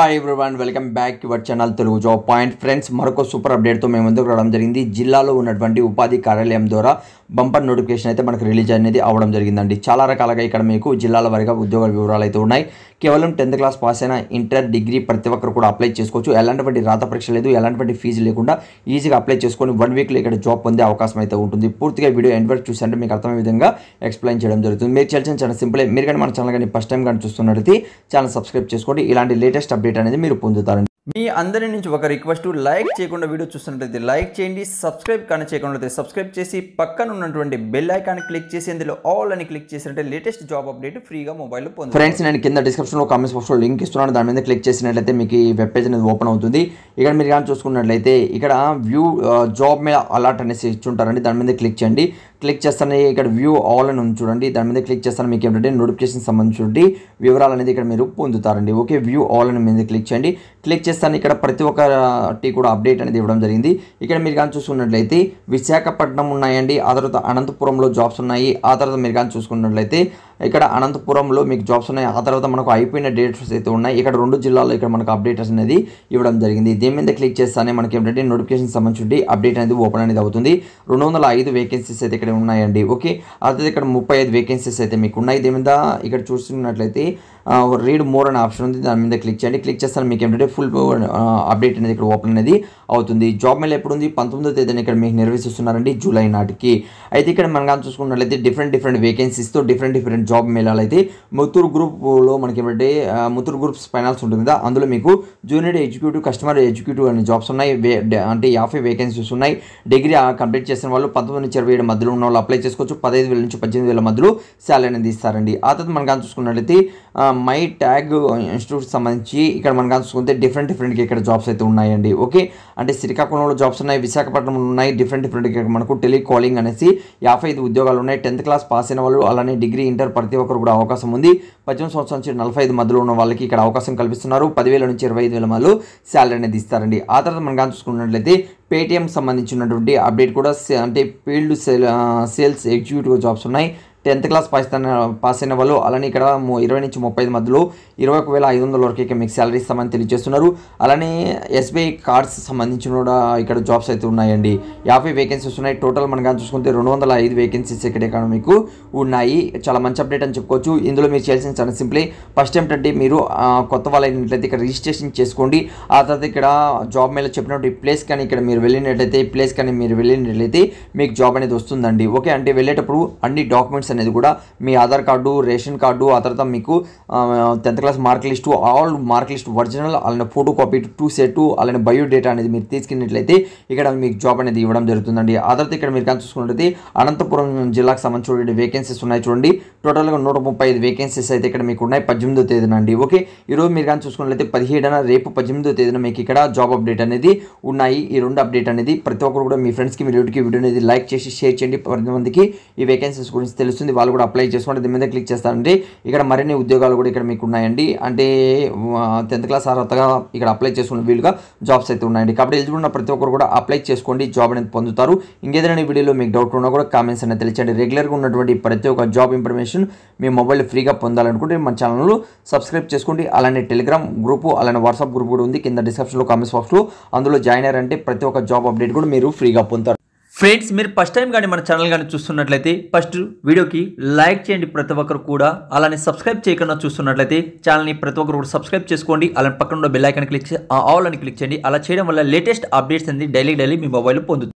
Hi everyone welcome back to our channel Telugu job point friends మరొక super అప్డేట్తో మేము ముందుకు రావడం జరిగింది. జిల్లాలో ఉన్నటువంటి ఉపాధి కార్యాలయం ద్వారా బంపర్ నోటిఫికేషన్ అయితే మనకు రిలీజ్ అనేది అవ్వడం జరిగిందండి. చాలా రకాలుగా ఇక్కడ మీకు జిల్లాల వారీగా ఉద్యోగ వివరాలు అయితే ఉన్నాయి. కేవలం 10th క్లాస్ పాస్ అయిన ఇంటర్ డిగ్రీ ప్రతి ఒక్కరు కూడా అప్లై చేసుకోవచ్చు. ఎలాంటి రాత పరీక్ష లేదు, ఎలాంటి ఫీజు లేకుండా ఈజీగా అప్లై చేసుకొని 1 వీక్లో ఇక్కడ జాబ్ పొందే అవకాశం అయితే ఉంటుంది. పూర్తిగా వీడియో ఎండ్ వరకు చూసంటే మీకు అర్థమయ్యే విధంగా ఎక్స్ప్లెయిన్ చేయడం జరుగుతుంది. మీరు చేయాల్సిన చాలా సింపుల్. మీరు కానీ మన ఛానల్ కానీ ఫస్ట్ టైం కానీ చూస్తున్నట్లయితే ఛానల్ సబ్స్క్రైబ్ చేసుకోండి. ఇలాంటి లేటెస్ట్ అప్డేట్ అనేది మీరు పొందుతారండి. మీ అందరి నుంచి ఒక రిక్వెస్ట్, లైక్ చేయకుండా వీడియో చూస్తున్నట్లయితే లైక్ చేయండి, సబ్స్క్రైబ్ కానీ చేయకుండా సబ్స్క్రైబ్ చేసి పక్కన ఉన్నటువంటి బెల్ ఐకాన్ క్లిక్ చేసి అందులో ఆల్ అని క్లిక్ చేసినట్టే లేటెస్ట్ జాబ్ అప్డేట్ ఫ్రీగా మొబైల్లో పొందండి. ఫ్రెండ్స్, నేను కింద డిస్క్రిప్షన్లో కామెంట్స్ బాక్స్లో లింక్ ఇస్తున్నాను. దాని మీద క్లిక్ చేసినట్లయితే మీకు ఈ వెబ్ పేజ్ అనేది ఓపెన్ అవుతుంది. ఇక్కడ మీరు కానీ చూసుకున్నట్లయితే ఇక్కడ వ్యూ జాబ్ మీద అలాట్ అనేసి ఇచ్చుంటారండి. దాని మీద క్లిక్ చేయండి. క్లిక్ చేస్తానే ఇక్కడ వ్యూ ఆల్ అని చూడండి. దాని మీద క్లిక్ చేస్తాను. మీకు ఏంటంటే నోటిఫికేషన్ సంబంధించి వివరాలు అనేది ఇక్కడ మీరు పొందుతారండి. ఓకే, వ్యూ ఆల్ అని మీద క్లిక్ చేయండి. క్లిక్ చేస్తాను. ఇక్కడ ప్రతి ఒక్కటి కూడా అప్డేట్ అనేది ఇవ్వడం జరిగింది. ఇక్కడ మీరు కానీ చూసుకున్నట్లయితే విశాఖపట్నం ఉన్నాయండి, ఆ తర్వాత అనంతపురంలో జాబ్స్ ఉన్నాయి. ఆ తర్వాత మీరు కానీ చూసుకున్నట్లయితే ఇక్కడ అనంతపురంలో మీకు జాబ్స్ ఉన్నాయి. ఆ తర్వాత మనకు అయిపోయిన డేట్స్ అయితే ఉన్నాయి. ఇక్కడ 2 జిల్లాల్లో ఇక్కడ మనకు అప్డేట్స్ అనేది ఇవ్వడం జరిగింది. దీని మీద క్లిక్ చేస్తానే మనకి ఏంటంటే నోటిఫికేషన్ సంబంధించి అప్డేట్ అనేది ఓపెన్ అనేది అవుతుంది. 205 వేకెన్సీస్ అయితే ఇక్కడ ఉన్నాయండి. ఓకే, అదే ఇక్కడ 35 వేకెన్సీస్ అయితే మీకు ఉన్నాయి. దీని మీద ఇక్కడ చూస్తున్నట్లయితే రీడ్ మోర్ అనే ఆప్షన్ ఉంది. దాని మీద క్లిక్ చేయండి. క్లిక్ చేస్తాను. మీకు ఏంటంటే ఫుల్ అప్డేట్ అనేది ఇక్కడ ఓపెన్ అనేది అవుతుంది. జాబ్ మేళ ఎప్పుడు ఉంది? 19వ తేదీన ఇక్కడ మీకు నిర్వహిస్తున్నారండి, జూలై నాటికి. అయితే ఇక్కడ మనం కానీ చూసుకున్నట్లయితే డిఫరెంట్ వేకెన్సీస్తో డిఫరెంట్ జాబ్ మేళాలు అయితే ముత్తూరు గ్రూప్లో మనకి ఏంటంటే ముత్తూరు గ్రూప్స్ ఫైనాన్స్ ఉంటుంది కదా, అందులో మీకు జూనియర్ ఎగ్జిక్యూటివ్, కస్టమర్ ఎగ్జిక్యూటివ్ అనే జాబ్స్ ఉన్నాయి. అంటే 50 వేకెన్సీస్ ఉన్నాయి. డిగ్రీ కంప్లీట్ చేసిన వాళ్ళు 19 నుంచి 27 మధ్యలో ఉన్న వాళ్ళు అప్లై చేసుకోవచ్చు. 15,000 నుంచి 18,000 మధ్యలో శాలరీ అనేది ఇస్తారండి. ఆ తర్వాత మనం కానీ చూసుకున్నట్లయితే మై ట్యాగ్ ఇన్స్టిట్యూట్ సంబంధించి ఇక్కడ మనం కానీ చూసుకుంటే డిఫరెంట్గా ఇక్కడ జాబ్స్ అయితే ఉన్నాయండి. ఓకే, అంటే శ్రీకాకుళంలో జాబ్స్ ఉన్నాయి, విశాఖపట్నంలో ఉన్నాయి. డిఫరెంట్గా మనకు టెలికాలింగ్ అనేసి 55 ఉద్యోగాలు ఉన్నాయి. 10th క్లాస్ పాస్ అయిన వాళ్ళు, అలానే డిగ్రీ ఇంటర్ ప్రతి ఒక్కరు కూడా అవకాశం ఉంది. 18 సంవత్సరాల నుంచి 45 మధ్యలో ఉన్న వాళ్ళకి ఇక్కడ అవకాశం కల్పిస్తున్నారు. 10,000 నుంచి 25,000 మధ్యలో శాలరీ అనేది ఇస్తారండి. ఆ తర్వాత మనం కానీ చూసుకున్నట్లయితే పేటిఎం సంబంధించినటువంటి అప్డేట్ కూడా అంటే ఫీల్డ్ సేల్స్ ఎగ్జిక్యూటివ్ జాబ్స్ ఉన్నాయి. 10th క్లాస్ పాస్ అయిన వాళ్ళు, అలానే ఇక్కడ 20 నుంచి 35 మధ్యలో 21,500 వరకు ఇక మీకు శాలరీ ఇస్తామని తెలియజేస్తున్నారు. అలానే ఎస్బీఐ కార్డ్స్ సంబంధించిన కూడా ఇక్కడ జాబ్స్ అయితే ఉన్నాయండి. 50 వేకెన్సీస్ ఉన్నాయి. టోటల్ మనం కానీ చూసుకుంటే 205 వేకెన్సీస్ ఇక్కడ మీకు ఉన్నాయి. చాలా మంచి అప్డేట్ అని చెప్పుకోవచ్చు. ఇందులో మీరు చేయాల్సిన చాలా సింపుల్. ఫస్ట్ ఏంటంటే మీరు కొత్త వాళ్ళు అయినట్లయితే ఇక్కడ రిజిస్ట్రేషన్ చేసుకోండి. ఆ తర్వాత ఇక్కడ జాబ్ మేళ చెప్పినట్టు ఈ ప్లేస్ కానీ ఇక్కడ మీరు వెళ్ళినట్లయితే మీకు జాబ్ అనేది వస్తుందండి. ఓకే, అంటే వెళ్ళేటప్పుడు అన్ని డాక్యుమెంట్స్ అనేది కూడా మీ ఆధార్ కార్డు, రేషన్ కార్డు, ఆ తర్వాత మీకు 10th class mark list, all mark list original, అలానే ఫోటో కాపీ 2 సెట్, అలానే బయోడేటా అనేది మీరు తీసుకున్నట్లయితే ఇక్కడ మీకు జాబ్ అనేది ఇవ్వడం జరుగుతుందండి. ఆ తర్వాత ఇక్కడ మీరు కానీ చూసుకున్నట్లయితే అనంతపురం జిల్లాకు సంబంధించిన వేకెన్సీస్ ఉన్నాయి చూడండి. టోటల్గా 135 వేకెన్సీస్ అయితే ఇక్కడ మీకు ఉన్నాయి 18వ తేదీన అండి. ఓకే, ఈరోజు మీరు కానీ చూసుకున్నట్లయితే 17న, రేపు 18వ తేదీన మీకు ఇక్కడ జాబ్ అప్డేట్ అనేది ఉన్నాయి. ఈ 2 అప్డేట్ అనేది ప్రతి ఒక్కరు కూడా మీ ఫ్రెండ్స్కి, మీ రిలేటివ్కి వీడియో అనేది లైక్ చేసి షేర్ చేయండి. 10 మందికి ఈ వేకెన్సీస్ గురించి తెలుస్తుంది, వాళ్ళు కూడా అప్లై చేసుకోండి. దీని మీద క్లిక్ చేస్తారంటే ఇక్కడ మరిన్ని ఉద్యోగాలు కూడా ఇక్కడ మీకు ఉన్నాయండి. అంటే 10th క్లాస్ అర్హతగా ఇక్కడ అప్లై చేసుకున్న వీలుగా జాబ్స్ అయితే ఉన్నాయండి. కాబట్టి ఎలిజిబుల్ ఉన్న ప్రతి ఒక్కరు కూడా అప్లై చేసుకోండి, జాబ్ అనేది పొందుతారు. ఇంకేదైనా వీడియోలో మీకు డౌట్ ఉన్నా కూడా కామెంట్స్ అనేది తెలియచేయండి. రెగ్యులర్గా ఉన్నటువంటి ప్రతి ఒక్క జాబ్ ఇన్ఫర్మేషన్ మీ మొబైల్ ఫ్రీగా పొందాలనుకుంటే మన ఛానల్ సబ్స్క్రైబ్ చేసుకోండి. అలానే టెలిగ్రామ్ గ్రూపు, అలానే వాట్సాప్ గ్రూప్ కూడా ఉంది కింద డిస్క్రిప్షన్లో కామెంట్స్ బాక్స్లో. అందులో జాయిన్ అయ్యారంటే ప్రతి ఒక్క జాబ్ అప్డేట్ కూడా మీరు ఫ్రీగా పొందుతారు. ఫ్రెండ్స్, మీరు ఫస్ట్ టైం కానీ మన ఛానల్ కానీ చూస్తున్నట్లయితే ఫస్ట్ వీడియోకి లైక్ చేయండి ప్రతి ఒక్కరు కూడా. అలానే సబ్స్క్రైబ్ చేయకుండా చూస్తున్నట్లయితే ఛానల్ని ప్రతి ఒక్కరు కూడా సబ్స్క్రైబ్ చేసుకోండి. అలానే పక్కన ఉన్న బెల్ ఐకాన్ క్లిక్ చేసి ఆల్ అని క్లిక్ చేయండి. అలా చేయడం వల్ల లేటెస్ట్ అప్డేట్స్ అనేది డైలీ మీ మొబైల్లో పొందుతుంది.